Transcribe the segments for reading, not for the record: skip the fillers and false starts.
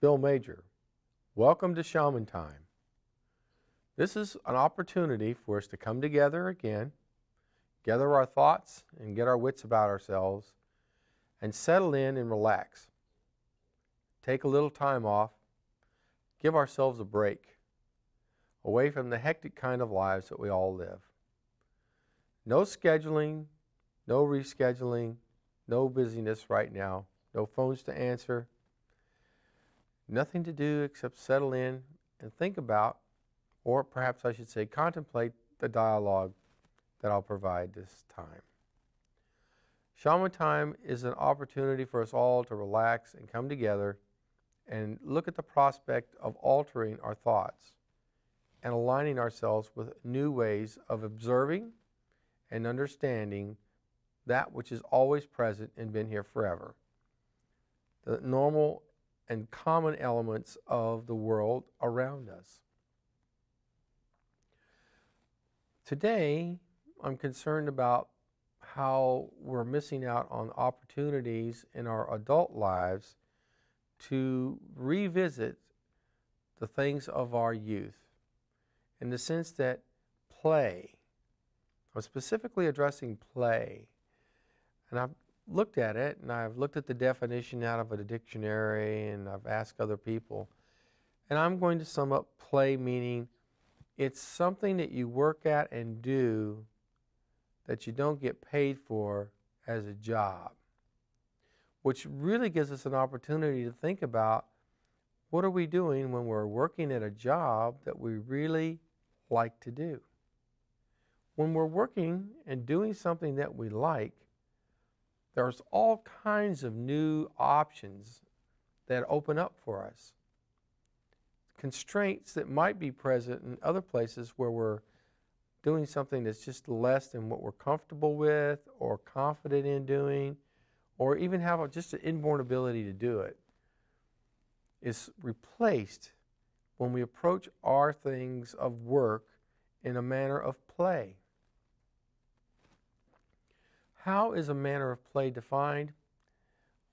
Bill Major. Welcome to Shaman Time. This is an opportunity for us to come together again, gather our thoughts and get our wits about ourselves, and settle in and relax. Take a little time off, give ourselves a break, away from the hectic kind of lives that we all live. No scheduling, no rescheduling, no busyness right now, no phones to answer, nothing to do except settle in and think about, or perhaps I should say contemplate, the dialogue that I'll provide this time. Shaman Time is an opportunity for us all to relax and come together and look at the prospect of altering our thoughts and aligning ourselves with new ways of observing and understanding that which is always present and been here forever. The normal and common elements of the world around us. Today, I'm concerned about how we're missing out on opportunities in our adult lives to revisit the things of our youth, in the sense that play, I'm specifically addressing play, and I've looked at it, and I've looked at the definition out of a dictionary, and I've asked other people, and I'm going to sum up play meaning it's something that you work at and do that you don't get paid for as a job, which really gives us an opportunity to think about what are we doing when we're working at a job that we really like to do. When we're working and doing something that we like, there's all kinds of new options that open up for us. Constraints that might be present in other places where we're doing something that's just less than what we're comfortable with or confident in doing, or even have just an inborn ability to do it, is replaced when we approach our things of work in a manner of play. How is a manner of play defined?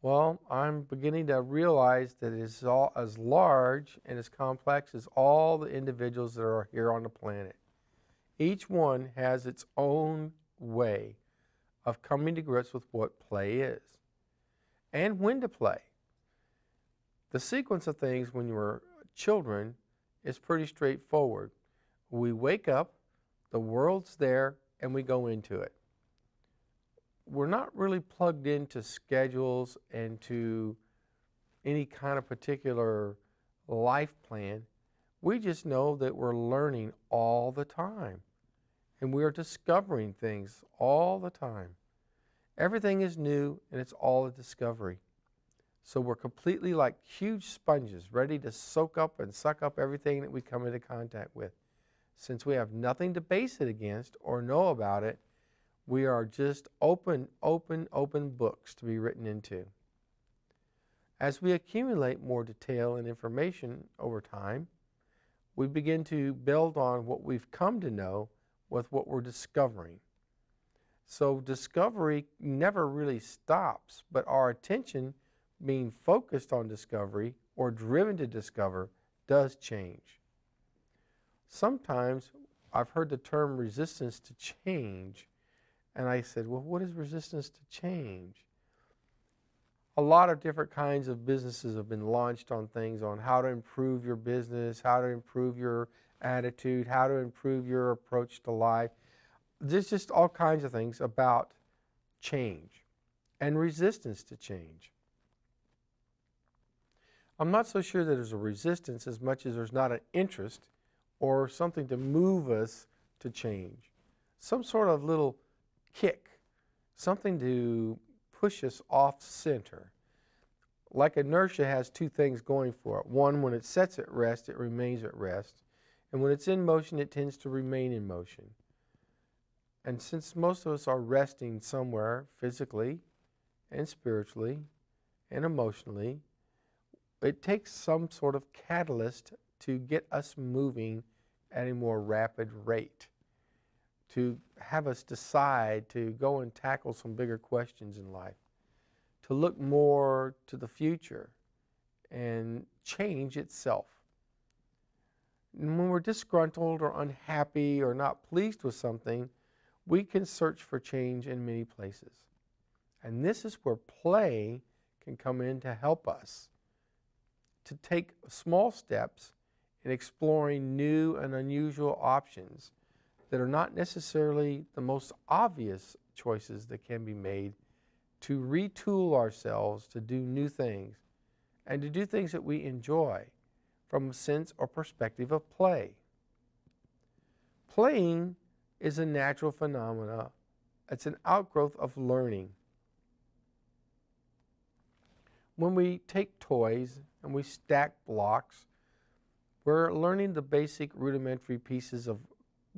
Well, I'm beginning to realize that it is all as large and as complex as all the individuals that are here on the planet. Each one has its own way of coming to grips with what play is and when to play. The sequence of things when you're children is pretty straightforward. We wake up, the world's there, and we go into it. We're not really plugged into schedules and to any kind of particular life plan. We just know that we're learning all the time, and we are discovering things all the time. Everything is new, and it's all a discovery. So we're completely like huge sponges, ready to soak up and suck up everything that we come into contact with. Since we have nothing to base it against or know about it, we are just open books to be written into. As we accumulate more detail and information over time, we begin to build on what we've come to know with what we're discovering. So discovery never really stops, but our attention being focused on discovery or driven to discover does change. Sometimes I've heard the term resistance to change, and I said, well, what is resistance to change? A lot of different kinds of businesses have been launched on things on how to improve your business, how to improve your attitude, how to improve your approach to life. There's just all kinds of things about change and resistance to change. I'm not so sure that there's a resistance as much as there's not an interest or something to move us to change. Some sort of little kick, something to push us off center. Like inertia has two things going for it. One, when it sets at rest, it remains at rest. And when it's in motion, it tends to remain in motion. And since most of us are resting somewhere physically and spiritually and emotionally, it takes some sort of catalyst to get us moving at a more rapid rate, to have us decide to go and tackle some bigger questions in life, to look more to the future and change itself. And when we're disgruntled or unhappy or not pleased with something, we can search for change in many places. And this is where play can come in to help us to take small steps in exploring new and unusual options that are not necessarily the most obvious choices that can be made to retool ourselves to do new things and to do things that we enjoy from a sense or perspective of play. Playing is a natural phenomena. It's an outgrowth of learning. When we take toys and we stack blocks, we're learning the basic rudimentary pieces of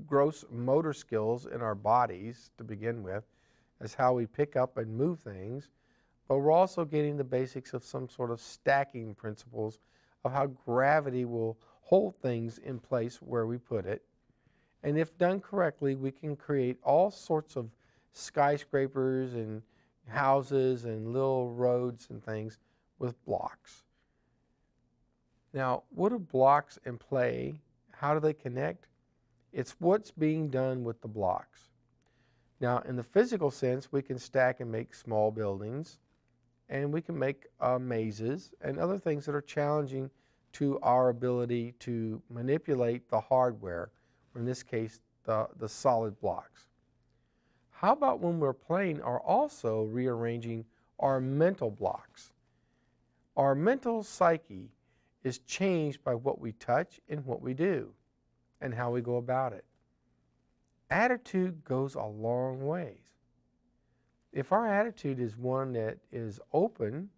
gross motor skills in our bodies to begin with, as how we pick up and move things, but we're also getting the basics of some sort of stacking principles of how gravity will hold things in place where we put it. And if done correctly, we can create all sorts of skyscrapers and houses and little roads and things with blocks. Now, what do blocks and play, how do they connect? It's what's being done with the blocks. Now, in the physical sense, we can stack and make small buildings, and we can make mazes and other things that are challenging to our ability to manipulate the hardware, or in this case, the solid blocks. How about when we're playing are also rearranging our mental blocks? Our mental psyche is changed by what we touch and what we do and how we go about it. Attitude goes a long ways. If our attitude is one that is open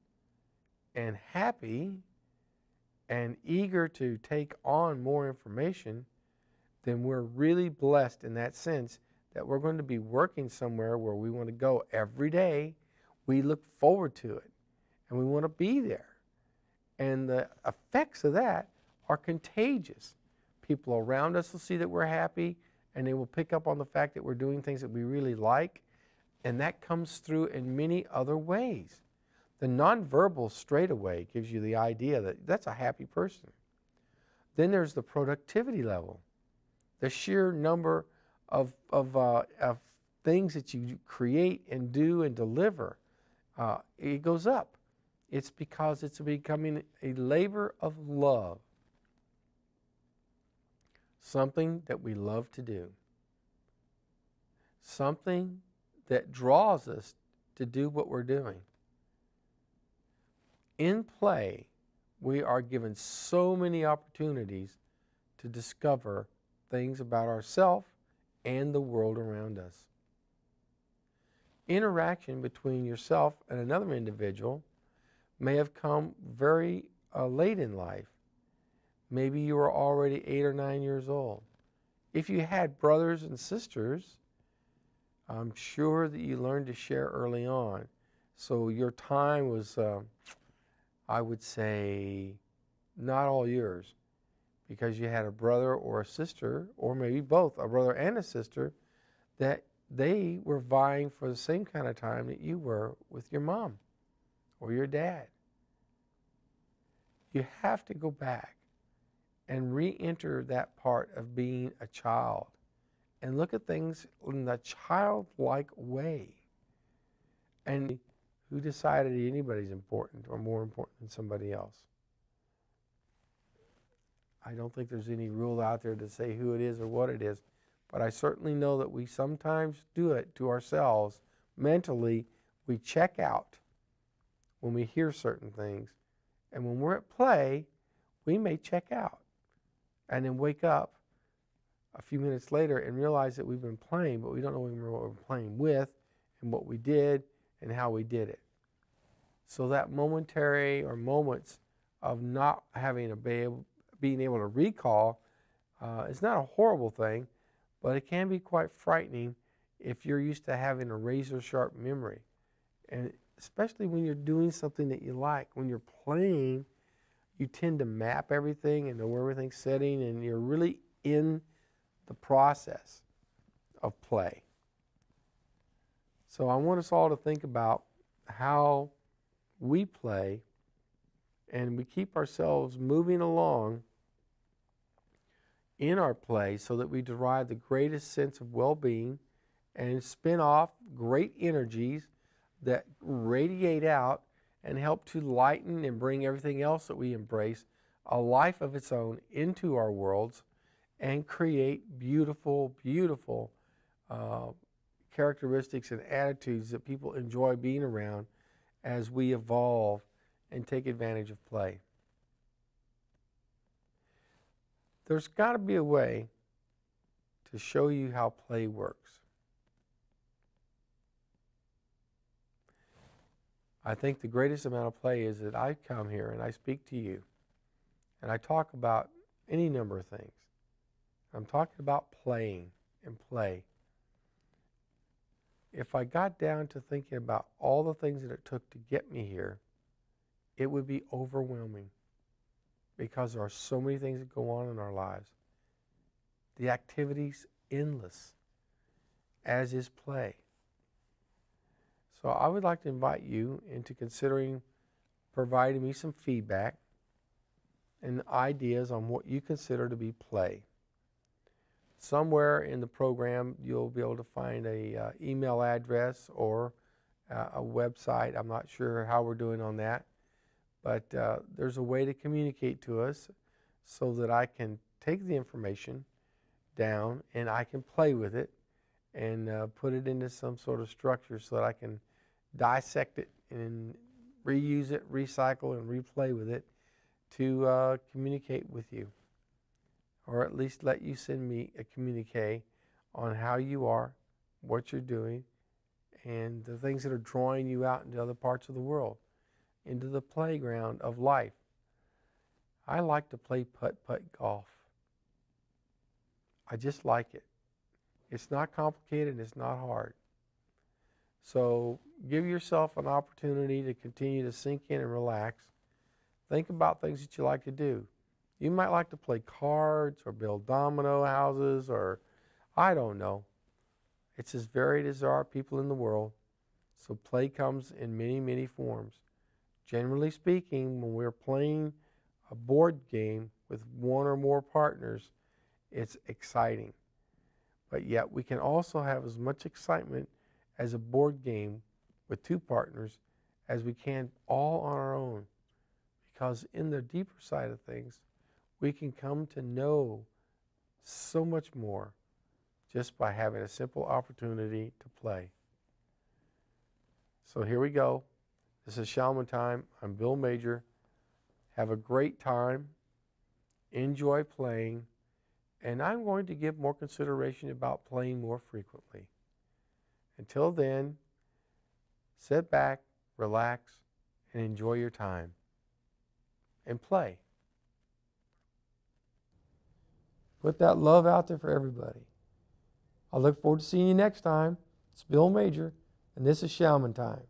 and happy and eager to take on more information, then we're really blessed in that sense that we're going to be working somewhere where we want to go every day. We look forward to it, and we want to be there. And the effects of that are contagious. People around us will see that we're happy, and they will pick up on the fact that we're doing things that we really like, and that comes through in many other ways. The nonverbal straightaway gives you the idea that that's a happy person. Then there's the productivity level. The sheer number of things that you create and do and deliver, it goes up. It's because it's becoming a labor of love. Something that we love to do. Something that draws us to do what we're doing. In play, we are given so many opportunities to discover things about ourselves and the world around us. Interaction between yourself and another individual may have come very late in life. Maybe you were already 8 or 9 years old. If you had brothers and sisters, I'm sure that you learned to share early on. So your time was, I would say, not all yours, because you had a brother or a sister, or maybe both, a brother and a sister, that they were vying for the same kind of time that you were with your mom or your dad. You have to go back and re-enter that part of being a child and look at things in the childlike way. And who decided anybody's important or more important than somebody else? I don't think there's any rule out there to say who it is or what it is, but I certainly know that we sometimes do it to ourselves. Mentally, we check out when we hear certain things, and when we're at play, we may check out and then wake up a few minutes later and realize that we've been playing, but we don't know what we're playing with and what we did and how we did it. So that momentary or moments of not having being able to recall is not a horrible thing, but it can be quite frightening if you're used to having a razor-sharp memory. And especially when you're doing something that you like. When you're playing, you tend to map everything and know where everything's sitting, and you're really in the process of play. So I want us all to think about how we play and we keep ourselves moving along in our play so that we derive the greatest sense of well-being and spin off great energies that radiate out and help to lighten and bring everything else that we embrace a life of its own into our worlds and create beautiful, beautiful characteristics and attitudes that people enjoy being around as we evolve and take advantage of play. There's got to be a way to show you how play works. I think the greatest amount of play is that I come here and I speak to you and I talk about any number of things. I'm talking about playing and play. If I got down to thinking about all the things that it took to get me here, it would be overwhelming because there are so many things that go on in our lives. The activity's endless, as is play. So I would like to invite you into considering providing me some feedback and ideas on what you consider to be play. Somewhere in the program you'll be able to find a email address or a website. I'm not sure how we're doing on that, but there's a way to communicate to us so that I can take the information down and I can play with it and put it into some sort of structure so that I can dissect it and reuse it, recycle, and replay with it to communicate with you, or at least let you send me a communique on how you are, what you're doing, and the things that are drawing you out into other parts of the world, into the playground of life. I like to play putt-putt golf. I just like it. It's not complicated, it's not hard. So give yourself an opportunity to continue to sink in and relax. Think about things that you like to do. You might like to play cards or build domino houses or I don't know. It's as varied as there are people in the world. So play comes in many, many forms. Generally speaking, when we're playing a board game with one or more partners, it's exciting. But yet we can also have as much excitement as a board game with two partners as we can all on our own. Because in the deeper side of things, we can come to know so much more just by having a simple opportunity to play. So here we go. This is Shaman Time. I'm Bill Major. Have a great time. Enjoy playing. And I'm going to give more consideration about playing more frequently. Until then, sit back, relax, and enjoy your time. And play. Put that love out there for everybody. I look forward to seeing you next time. It's Bill Major, and this is Shaman Time.